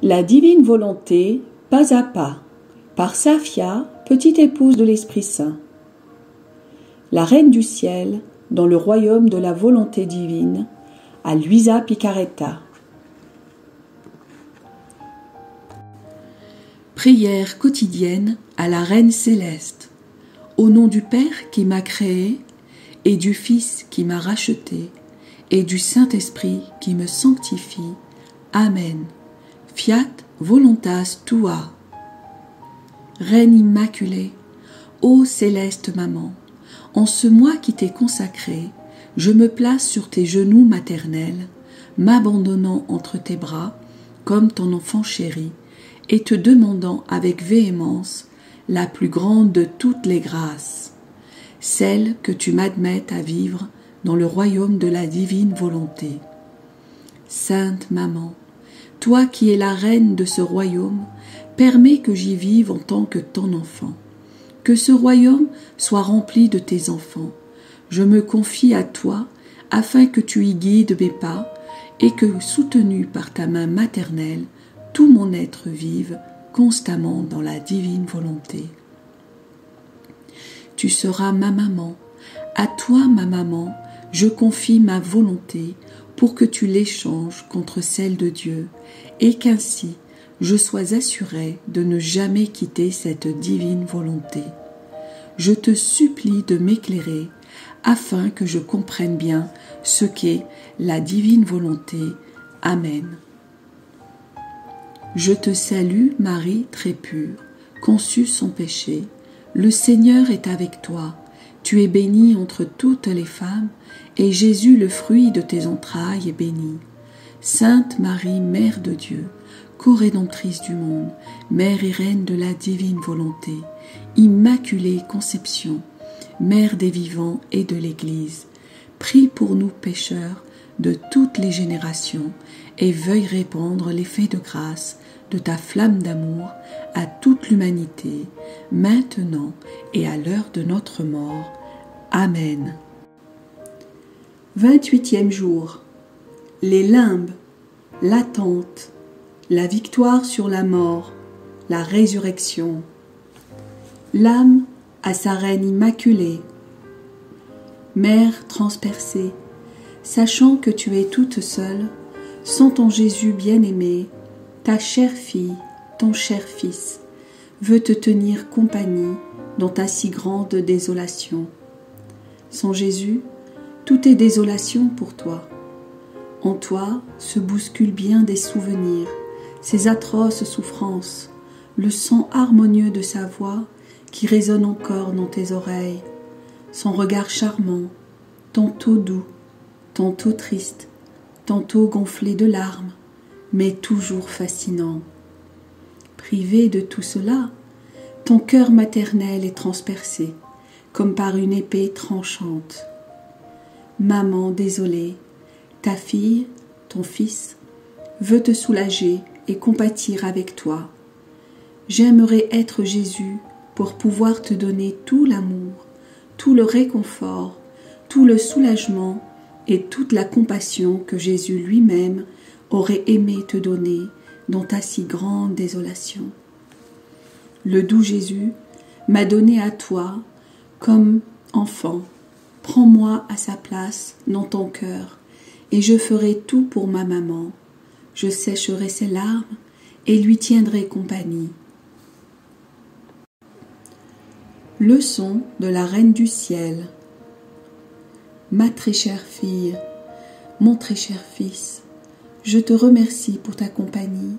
La divine volonté, pas à pas, par Safia, petite épouse de l'Esprit Saint. La Reine du Ciel, dans le royaume de la volonté divine, à Luisa Picaretta. Prière quotidienne à la Reine Céleste. Au nom du Père qui m'a créé, et du Fils qui m'a racheté, et du Saint-Esprit qui me sanctifie. Amen. Fiat voluntas tua. Reine immaculée, ô céleste maman, en ce mois qui t'est consacré, je me place sur tes genoux maternels, m'abandonnant entre tes bras, comme ton enfant chéri, et te demandant avec véhémence la plus grande de toutes les grâces, celle que tu m'admettes à vivre dans le royaume de la divine volonté. Sainte Maman, toi qui es la reine de ce royaume, permets que j'y vive en tant que ton enfant. Que ce royaume soit rempli de tes enfants. Je me confie à toi afin que tu y guides mes pas et que, soutenu par ta main maternelle, tout mon être vive constamment dans la divine volonté. Tu seras ma maman. À toi, ma maman, je confie ma volonté pour que tu l'échanges contre celle de Dieu et qu'ainsi je sois assurée de ne jamais quitter cette divine volonté. Je te supplie de m'éclairer afin que je comprenne bien ce qu'est la divine volonté. Amen. Je te salue, Marie très pure, conçue sans péché. Le Seigneur est avec toi. Tu es bénie entre toutes les femmes, et Jésus, le fruit de tes entrailles, est béni. Sainte Marie, Mère de Dieu, co-rédemptrice du monde, Mère et Reine de la divine volonté, Immaculée Conception, Mère des vivants et de l'Église, prie pour nous pécheurs de toutes les générations et veuille répandre l'effet de grâce de ta flamme d'amour à toute l'humanité, maintenant et à l'heure de notre mort. Amen. 28e jour. Les limbes, l'attente, la victoire sur la mort, la résurrection. L'âme à sa reine immaculée. Mère transpercée, sachant que tu es toute seule, sans ton Jésus bien-aimé, ta chère fille, ton cher fils, veut te tenir compagnie dans ta si grande désolation. Sans Jésus, tout est désolation pour toi. En toi se bousculent bien des souvenirs, ces atroces souffrances, le son harmonieux de sa voix qui résonne encore dans tes oreilles, son regard charmant, tantôt doux, tantôt triste, tantôt gonflé de larmes, mais toujours fascinant. Privé de tout cela, ton cœur maternel est transpercé, comme par une épée tranchante. Maman désolée, ta fille, ton fils, veut te soulager et compatir avec toi. J'aimerais être Jésus pour pouvoir te donner tout l'amour, tout le réconfort, tout le soulagement et toute la compassion que Jésus lui-même aurait aimé te donner dans ta si grande désolation. Le doux Jésus m'a donné à toi comme enfant. Prends-moi à sa place dans ton cœur, et je ferai tout pour ma maman. Je sécherai ses larmes et lui tiendrai compagnie. Leçon de la Reine du Ciel. Ma très chère fille, mon très cher fils, je te remercie pour ta compagnie,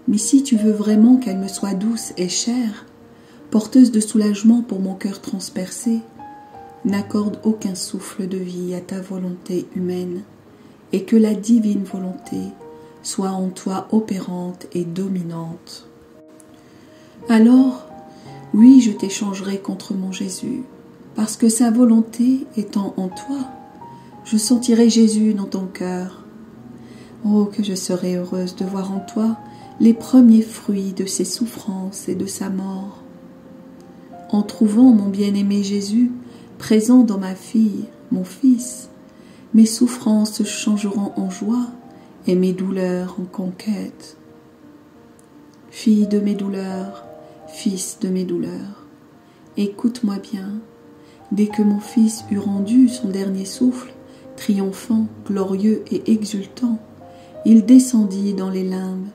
mais si tu veux vraiment qu'elle me soit douce et chère, porteuse de soulagement pour mon cœur transpercé, n'accorde aucun souffle de vie à ta volonté humaine, et que la divine volonté soit en toi opérante et dominante. Alors, oui, je t'échangerai contre mon Jésus, parce que sa volonté étant en toi, je sentirai Jésus dans ton cœur. Oh, que je serai heureuse de voir en toi les premiers fruits de ses souffrances et de sa mort. En trouvant mon bien-aimé Jésus présent dans ma fille, mon fils, mes souffrances se changeront en joie et mes douleurs en conquête. Fille de mes douleurs, fils de mes douleurs, écoute-moi bien. Dès que mon fils eut rendu son dernier souffle, triomphant, glorieux et exultant, il descendit dans les limbes,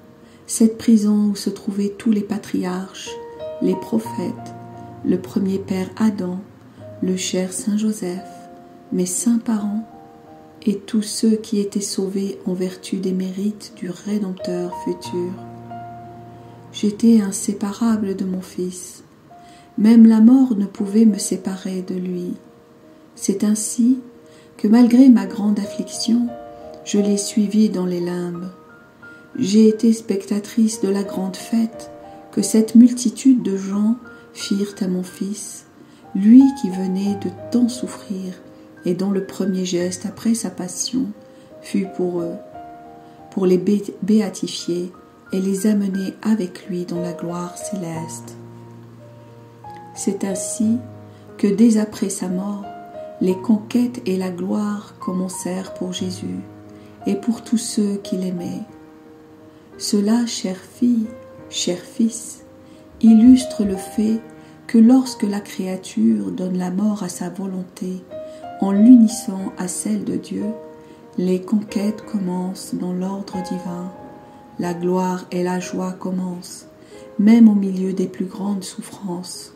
cette prison où se trouvaient tous les patriarches, les prophètes, le premier père Adam, le cher Saint Joseph, mes saints parents, et tous ceux qui étaient sauvés en vertu des mérites du Rédempteur futur. J'étais inséparable de mon Fils. Même la mort ne pouvait me séparer de lui. C'est ainsi que malgré ma grande affliction, je l'ai suivi dans les limbes. J'ai été spectatrice de la grande fête que cette multitude de gens firent à mon Fils, lui qui venait de tant souffrir et dont le premier geste après sa passion fut pour eux, pour les béatifier et les amener avec lui dans la gloire céleste. C'est ainsi que dès après sa mort, les conquêtes et la gloire commencèrent pour Jésus et pour tous ceux qui l'aimaient. Cela, chère fille, cher fils, illustre le fait que lorsque la créature donne la mort à sa volonté en l'unissant à celle de Dieu, les conquêtes commencent dans l'ordre divin, la gloire et la joie commencent, même au milieu des plus grandes souffrances.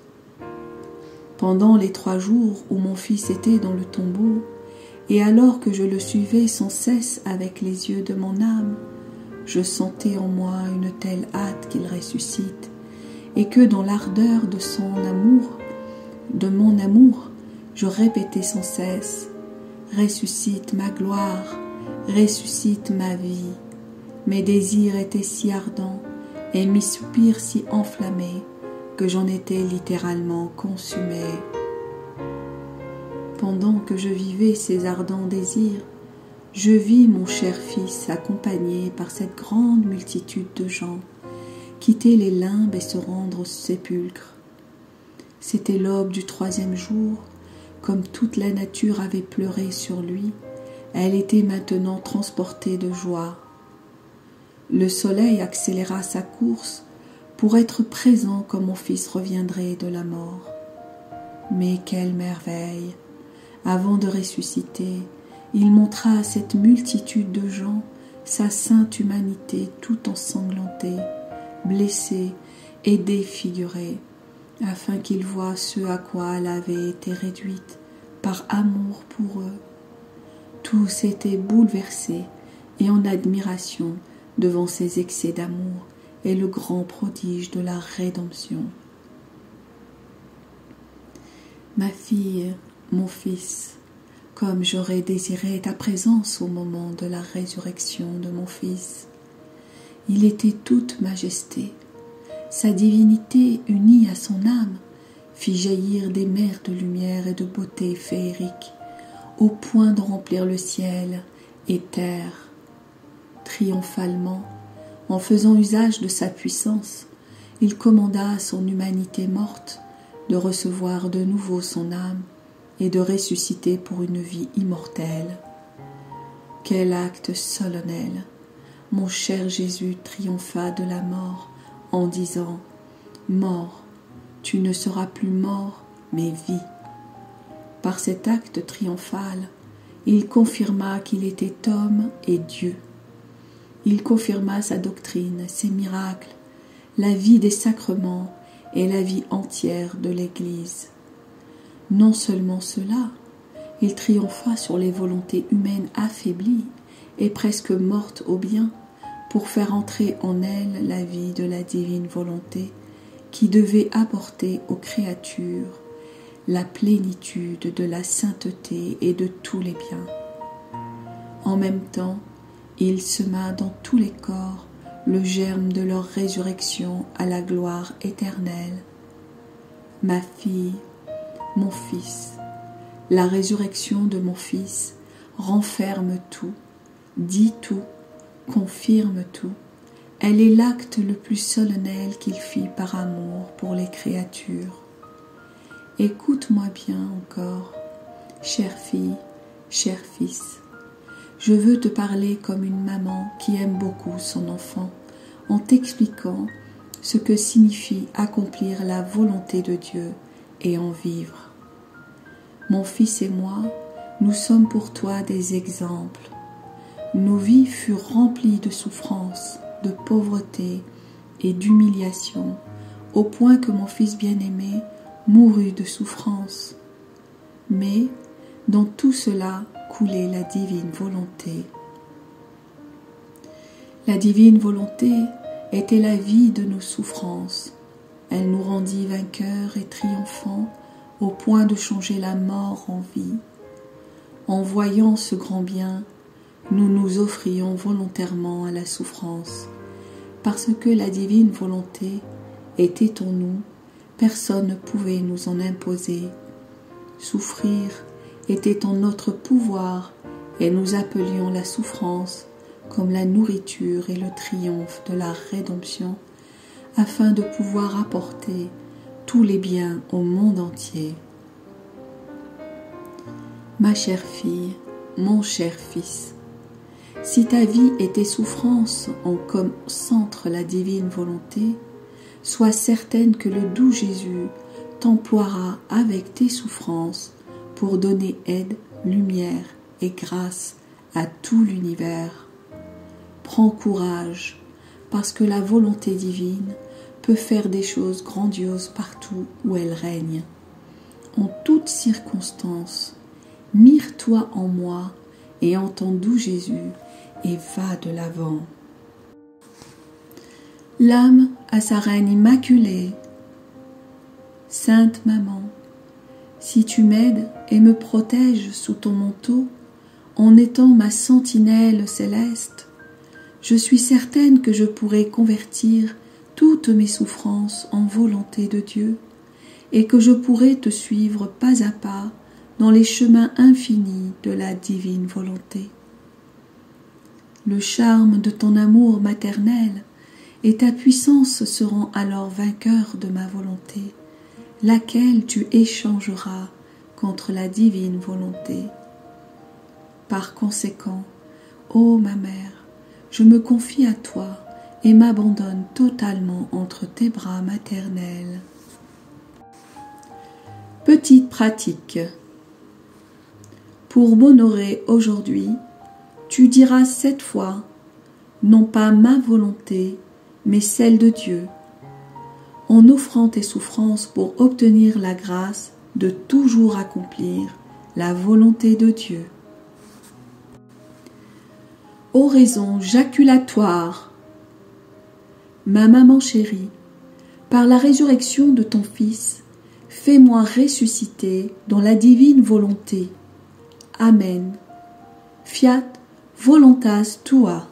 Pendant les 3 jours où mon fils était dans le tombeau, et alors que je le suivais sans cesse avec les yeux de mon âme, je sentais en moi une telle hâte qu'il ressuscite, et que dans l'ardeur de mon amour, je répétais sans cesse « Ressuscite ma gloire, ressuscite ma vie ». Mes désirs étaient si ardents et mes soupirs si enflammés que j'en étais littéralement consumée. Pendant que je vivais ces ardents désirs, je vis mon cher fils accompagné par cette grande multitude de gens quitter les limbes et se rendre au sépulcre. C'était l'aube du 3e jour, comme toute la nature avait pleuré sur lui, elle était maintenant transportée de joie. Le soleil accéléra sa course pour être présent quand mon fils reviendrait de la mort. Mais quelle merveille! Avant de ressusciter, il montra à cette multitude de gens sa sainte humanité tout ensanglantée, blessée et défigurée, afin qu'ils voient ce à quoi elle avait été réduite par amour pour eux. Tous étaient bouleversés et en admiration devant ces excès d'amour et le grand prodige de la rédemption. Ma fille, mon fils, comme j'aurais désiré ta présence au moment de la résurrection de mon fils. Il était toute majesté. Sa divinité unie à son âme fit jaillir des mers de lumière et de beauté féerique, au point de remplir le ciel et terre. Triomphalement, en faisant usage de sa puissance, il commanda à son humanité morte de recevoir de nouveau son âme et de ressusciter pour une vie immortelle. Quel acte solennel! Mon cher Jésus triompha de la mort en disant « Mort, tu ne seras plus mort, mais vie ». Par cet acte triomphal, il confirma qu'il était homme et Dieu. Il confirma sa doctrine, ses miracles, la vie des sacrements et la vie entière de l'Église. Non seulement cela, il triompha sur les volontés humaines affaiblies et presque mortes au bien pour faire entrer en elles la vie de la divine volonté qui devait apporter aux créatures la plénitude de la sainteté et de tous les biens. En même temps, il sema dans tous les corps le germe de leur résurrection à la gloire éternelle. Ma fille, mon fils, la résurrection de mon fils renferme tout, dit tout, confirme tout. Elle est l'acte le plus solennel qu'il fit par amour pour les créatures. Écoute-moi bien encore, chère fille, cher fils. Je veux te parler comme une maman qui aime beaucoup son enfant, en t'expliquant ce que signifie accomplir la volonté de Dieu et en vivre. Mon fils et moi, nous sommes pour toi des exemples. Nos vies furent remplies de souffrances, de pauvreté et d'humiliation, au point que mon fils bien-aimé mourut de souffrance. Mais dans tout cela coulait la divine volonté. La divine volonté était la vie de nos souffrances. Elle nous rendit vainqueurs et triomphants au point de changer la mort en vie. En voyant ce grand bien, nous nous offrions volontairement à la souffrance. Parce que la divine volonté était en nous, personne ne pouvait nous en imposer. Souffrir était en notre pouvoir et nous appelions la souffrance comme la nourriture et le triomphe de la rédemption, afin de pouvoir apporter tous les biens au monde entier. Ma chère fille, mon cher fils, si ta vie et tes souffrances ont comme centre la divine volonté, sois certaine que le doux Jésus t'emploiera avec tes souffrances pour donner aide, lumière et grâce à tout l'univers. Prends courage, parce que la volonté divine peut faire des choses grandioses partout où elle règne. En toutes circonstances, mire-toi en moi et en ton doux Jésus, et va de l'avant. L'âme à sa reine immaculée. Sainte Maman, si tu m'aides et me protèges sous ton manteau, en étant ma sentinelle céleste, je suis certaine que je pourrai convertir toutes mes souffrances en volonté de Dieu, et que je pourrai te suivre pas à pas dans les chemins infinis de la divine volonté. Le charme de ton amour maternel et ta puissance seront alors vainqueurs de ma volonté, laquelle tu échangeras contre la divine volonté. Par conséquent, ô ma mère, je me confie à toi et m'abandonne totalement entre tes bras maternels. Petite pratique. Pour m'honorer aujourd'hui, tu diras 7 fois, non pas ma volonté, mais celle de Dieu, en offrant tes souffrances pour obtenir la grâce de toujours accomplir la volonté de Dieu. Oraison jaculatoire. Ma maman chérie, par la résurrection de ton Fils, fais-moi ressusciter dans la divine volonté. Amen. Fiat voluntas tua.